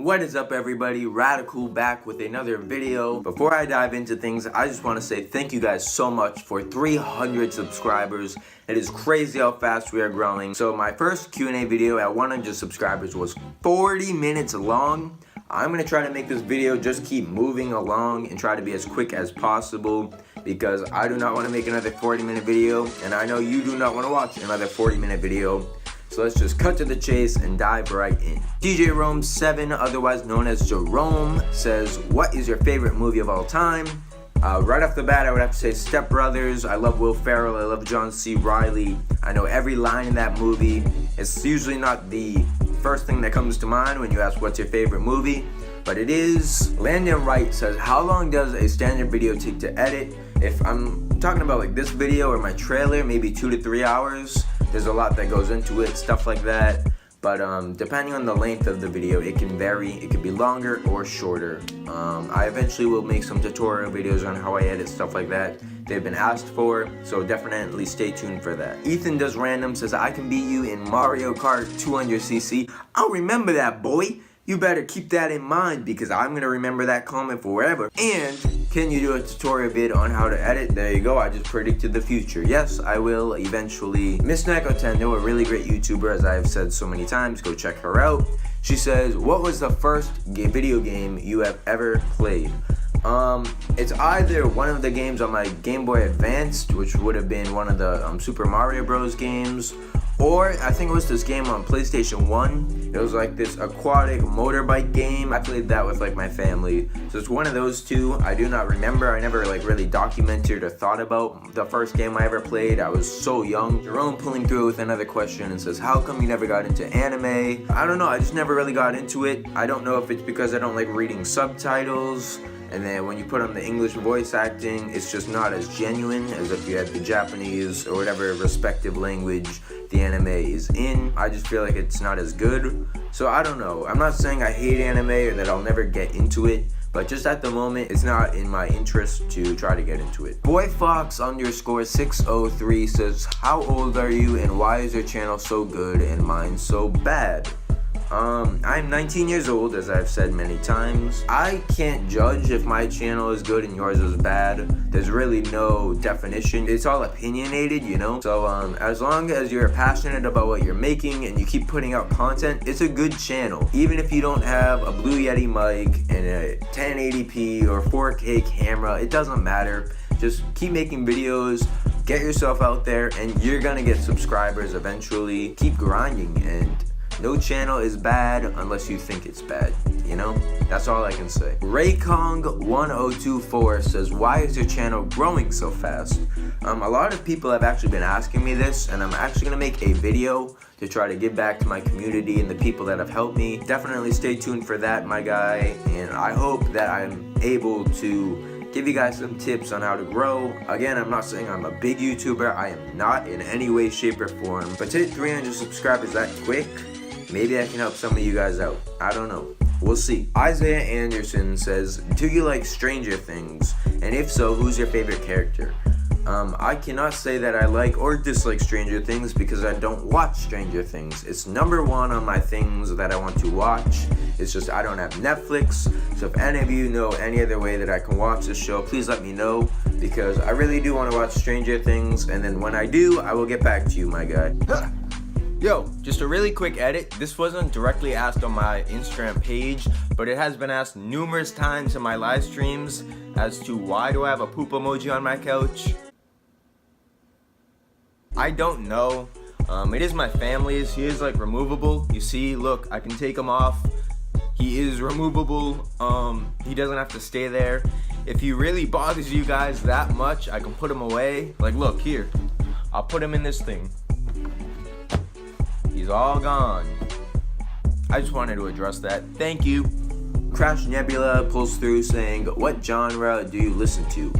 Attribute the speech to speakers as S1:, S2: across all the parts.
S1: What is up, everybody? RaDuhKewl back with another video. Before I dive into things, I just want to say thank you guys so much for 300 subscribers. It is crazy how fast we are growing. So my first Q&A video at 100 subscribers was 40 minutes long. I'm going to try to make this video just keep moving along and try to be as quick as possible because I do not want to make another 40-minute video, and I know you do not want to watch another 40-minute video. So let's just cut to the chase and dive right in. DJ Rome7, otherwise known as Jerome, says, what is your favorite movie of all time? Right off the bat, I would have to say Step Brothers. I love Will Ferrell, I love John C. Reilly. I know every line in that movie. It's usually not the first thing that comes to mind when you ask what's your favorite movie, but it is. Landon Wright says, how long does a standard video take to edit? If I'm talking about like this video or my trailer, maybe 2 to 3 hours. There's a lot that goes into it, stuff like that. But depending on the length of the video, it can vary. It can be longer or shorter. I eventually will make some tutorial videos on how I edit, stuff like that. They've been asked for, so definitely stay tuned for that. Ethan Does Random says, I can beat you in Mario Kart 200cc. I'll remember that, boy. You better keep that in mind because I'm going to remember that comment forever. And can you do a tutorial vid on how to edit? There you go, I just predicted the future. Yes, I will eventually. Miss Nakotendo, a really great YouTuber, as I have said so many times, go check her out. She says, what was the first video game you have ever played? It's either one of the games on my Game Boy Advanced, which would have been one of the Super Mario Bros. Games, or I think it was this game on PlayStation 1. It was like this aquatic motorbike game. I played that with like my family. So it's one of those two. I do not remember. I never like really documented or thought about the first game I ever played. I was so young. Jerome pulling through with another question and says, how come you never got into anime? I don't know. I just never really got into it. I don't know if it's because I don't like reading subtitles. And then when you put on the English voice acting, it's just not as genuine as if you had the Japanese or whatever respective language the anime is in. I just feel like it's not as good. So I don't know. I'm not saying I hate anime or that I'll never get into it, but just at the moment, it's not in my interest to try to get into it. BoyFox_603 says, how old are you and why is your channel so good and mine so bad? I'm 19 years old, as I've said many times. I can't judge if my channel is good and yours is bad. There's really no definition. It's all opinionated, you know? So, as long as you're passionate about what you're making and you keep putting out content, it's a good channel. Even if you don't have a Blue Yeti mic and a 1080p or 4K camera, it doesn't matter. Just keep making videos, get yourself out there, and you're gonna get subscribers eventually. Keep grinding, and no channel is bad unless you think it's bad, you know? That's all I can say. Raykong1024 says, why is your channel growing so fast? A lot of people have actually been asking me this, and I'm actually gonna make a video to try to give back to my community and the people that have helped me. Definitely stay tuned for that, my guy, and I hope that I'm able to give you guys some tips on how to grow. Again, I'm not saying I'm a big YouTuber. I am not in any way, shape, or form. But to hit 300 subscribers that quick, maybe I can help some of you guys out. I don't know. We'll see. Isaiah Anderson says, do you like Stranger Things? And if so, who's your favorite character? I cannot say that I like or dislike Stranger Things because I don't watch Stranger Things. It's number one on my things that I want to watch. It's just I don't have Netflix. So if any of you know any other way that I can watch this show, please let me know because I really do want to watch Stranger Things. And then when I do, I will get back to you, my guy. Yo, just a really quick edit. This wasn't directly asked on my Instagram page, but it has been asked numerous times in my live streams as to why do I have a poop emoji on my couch? I don't know. It is my family's. He is like removable. You see, look, I can take him off. He is removable. He doesn't have to stay there. If he really bothers you guys that much, I can put him away. Like, look, here. I'll put him in this thing. He's all gone. I just wanted to address that. Thank you. Crash Nebula pulls through saying, what genre do you listen to?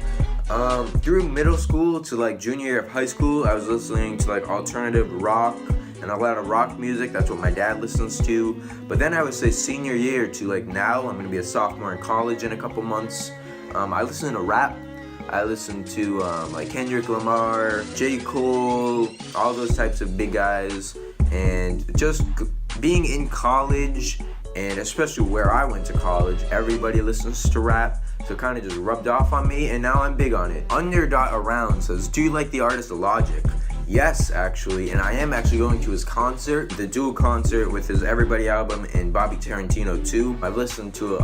S1: Through middle school to like junior year of high school, I was listening to like alternative rock and a lot of rock music. That's what my dad listens to. But then I would say senior year to like now, I'm gonna be a sophomore in college in a couple months. I listen to rap. I listen to like Kendrick Lamar, J. Cole, all those types of big guys. And just being in college and especially where I went to college, everybody listens to rap, so it kind of just rubbed off on me, and now I'm big on it. Under.around says, do you like the artist Logic? Yes, actually, and I am actually going to his concert, the dual concert with his Everybody album and Bobby Tarantino too. I've listened to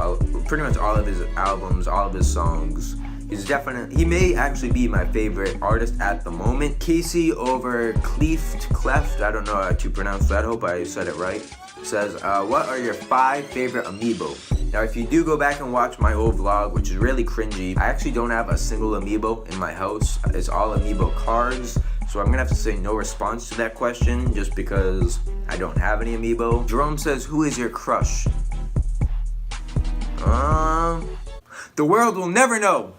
S1: pretty much all of his albums, all of his songs. He may actually be my favorite artist at the moment. Casey over Cleft, I don't know how to pronounce that, hope I said it right, says, what are your 5 favorite Amiibo? Now, if you do go back and watch my old vlog, which is really cringy, I actually don't have a single Amiibo in my house. It's all Amiibo cards. So I'm gonna have to say no response to that question just because I don't have any Amiibo. Jerome says, who is your crush? The world will never know.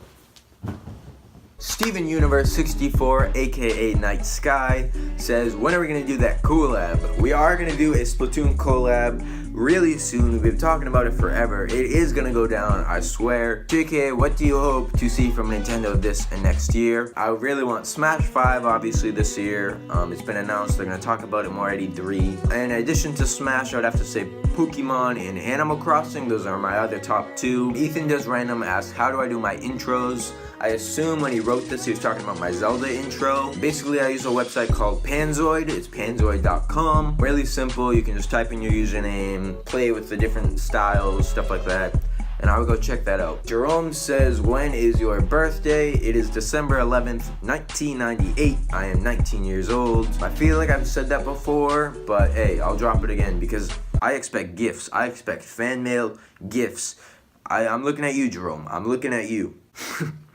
S1: Steven Universe 64, aka Night Sky, says, when are we gonna do that collab? We are gonna do a Splatoon collab really soon. We've been talking about it forever. It is gonna go down, I swear. JK, what do you hope to see from Nintendo this and next year? I really want Smash 5, obviously, this year. It's been announced they're gonna talk about it more at E3. In addition to Smash, I would have to say Pokemon and Animal Crossing. Those are my other top 2. Ethan Does Random asks, how do I do my intros? I assume when he wrote this, he was talking about my Zelda intro. Basically, I use a website called Panzoid. It's panzoid.com. Really simple. You can just type in your username, play with the different styles, stuff like that, and I would go check that out. Jerome says, when is your birthday? It is December 11th, 1998. I am 19 years old. I feel like I've said that before, but hey, I'll drop it again because I expect gifts. I expect fan mail, gifts. I'm looking at you, Jerome. I'm looking at you.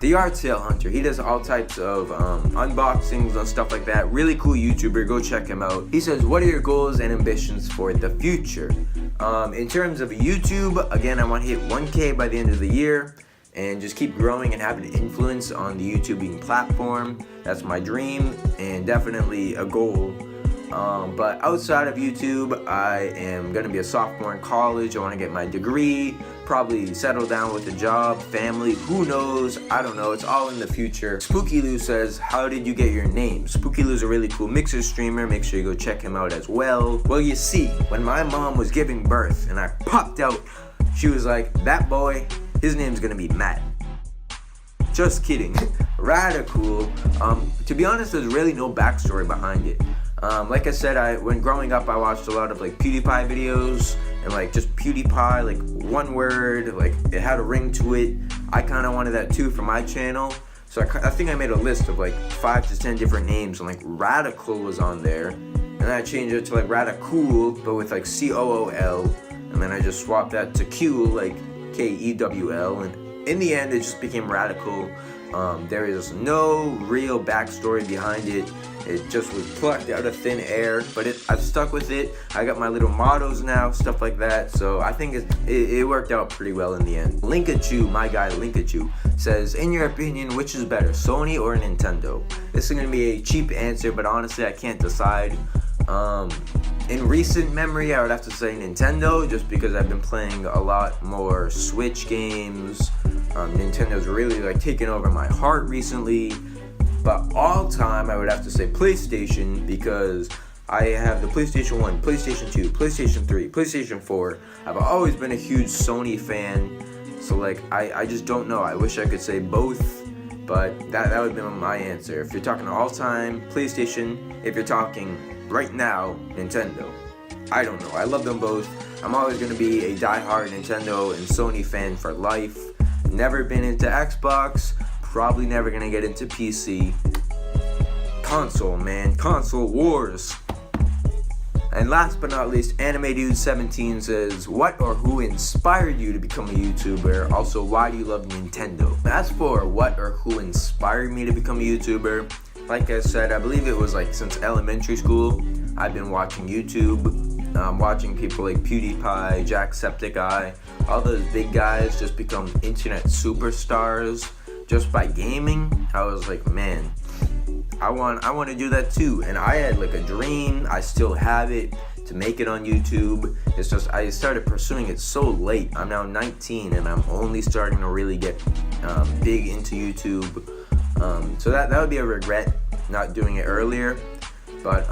S1: The RaDuhKewl Hunter, he does all types of unboxings and stuff like that. Really cool YouTuber, go check him out. He says, what are your goals and ambitions for the future? In terms of YouTube, again, I want to hit 1K by the end of the year and just keep growing and having an influence on the YouTubing platform. That's my dream and definitely a goal. But outside of YouTube, I am going to be a sophomore in college. I want to get my degree, probably settle down with a job, family, who knows, I don't know, it's all in the future. Spooky Lou says, how did you get your name? Spooky Lou's a really cool mixer streamer, make sure you go check him out as well. Well, you see, when my mom was giving birth and I popped out, she was like, that boy, his name's gonna be Matt. Just kidding. RaDuhKewl. To be honest, there's really no backstory behind it. Like I said, when growing up, I watched a lot of like PewDiePie videos and like just PewDiePie, like one word, like it had a ring to it. I kind of wanted that too for my channel. So I think I made a list of like 5 to 10 different names, and like RaDuhKewl was on there. And then I changed it to like RaDuhKewl, but with like COOL. And then I just swapped that to Kewl, like KEWL. And in the end, it just became RaDuhKewl. There is no real backstory behind it. It just was plucked out of thin air, but I've stuck with it. I got my little mottos now, stuff like that. So I think it worked out pretty well in the end. Linkachu, my guy Linkachu, says, in your opinion, which is better, Sony or Nintendo? This is gonna be a cheap answer, but honestly, I can't decide. In recent memory, I would have to say Nintendo, just because I've been playing a lot more Switch games. Nintendo's really like taken over my heart recently. But all time, I would have to say PlayStation, because I have the PlayStation 1, PlayStation 2, PlayStation 3, PlayStation 4. I've always been a huge Sony fan, so like I just don't know. I wish I could say both, but that would be my answer. If you're talking all time, PlayStation. If you're talking right now, Nintendo. I don't know. I love them both. I'm always going to be a diehard Nintendo and Sony fan for life. Never been into Xbox. Probably never gonna get into PC. Console, man. Console wars. And last but not least, Anime Dude 17 says, what or who inspired you to become a YouTuber? Also, why do you love Nintendo? As for what or who inspired me to become a YouTuber, like I said, I believe it was like since elementary school, I've been watching YouTube. Watching people like PewDiePie, Jacksepticeye, all those big guys just become internet superstars just by gaming. I was like, man, I want to do that too. And I had like a dream, I still have it, to make it on YouTube. It's just I started pursuing it so late. I'm now 19 and I'm only starting to really get big into YouTube. So that would be a regret not doing it earlier. But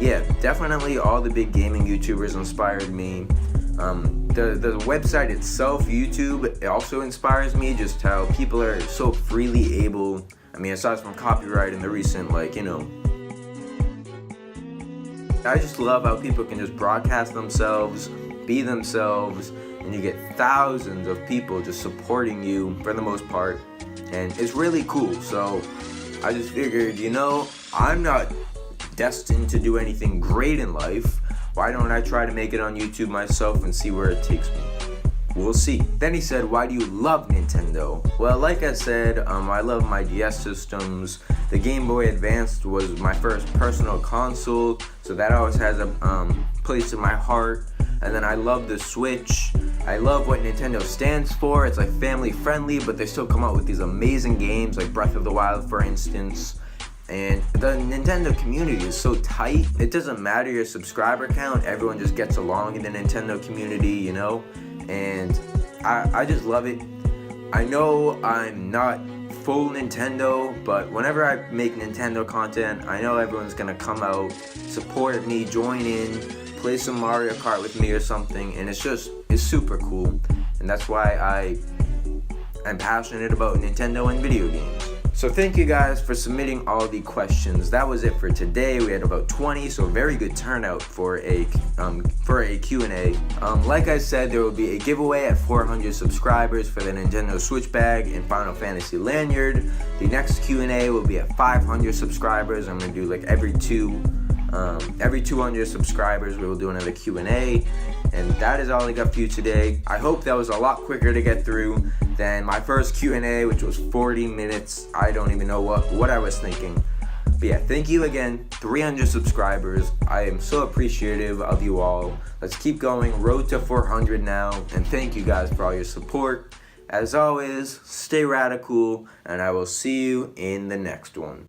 S1: yeah, definitely all the big gaming YouTubers inspired me. The website itself, YouTube, it also inspires me, just how people are so freely able, I mean, aside from copyright and the recent, like, you know, I just love how people can just broadcast themselves, be themselves, and you get thousands of people just supporting you for the most part, and it's really cool. So I just figured, you know, I'm not destined to do anything great in life. Why don't I try to make it on YouTube myself and see where it takes me? We'll see. Then he said, why do you love Nintendo? Well, like I said, I love my DS systems. The Game Boy Advance was my first personal console, so that always has a place in my heart. And then I love the Switch. I love what Nintendo stands for. It's like family friendly, but they still come out with these amazing games like Breath of the Wild, for instance. And the Nintendo community is so tight. It doesn't matter your subscriber count. Everyone just gets along in the Nintendo community, you know? And I just love it. I know I'm not full Nintendo, but whenever I make Nintendo content, I know everyone's gonna come out, support me, join in, play some Mario Kart with me or something, and it's super cool. And that's why I'm passionate about Nintendo and video games. So thank you guys for submitting all the questions. That was it for today. We had about 20, so a very good turnout for a Q&A. Like I said, there will be a giveaway at 400 subscribers for the Nintendo Switch bag and Final Fantasy lanyard. The next Q&A will be at 500 subscribers. I'm gonna do like every 200 subscribers we will do another Q&A. And that is all I got for you today. I hope that was a lot quicker to get through than my first Q&A, which was 40 minutes. I don't even know what I was thinking. But yeah, thank you again, 300 subscribers. I am so appreciative of you all. Let's keep going, road to 400 now. And thank you guys for all your support. As always, stay RaDuhKewl, and I will see you in the next one.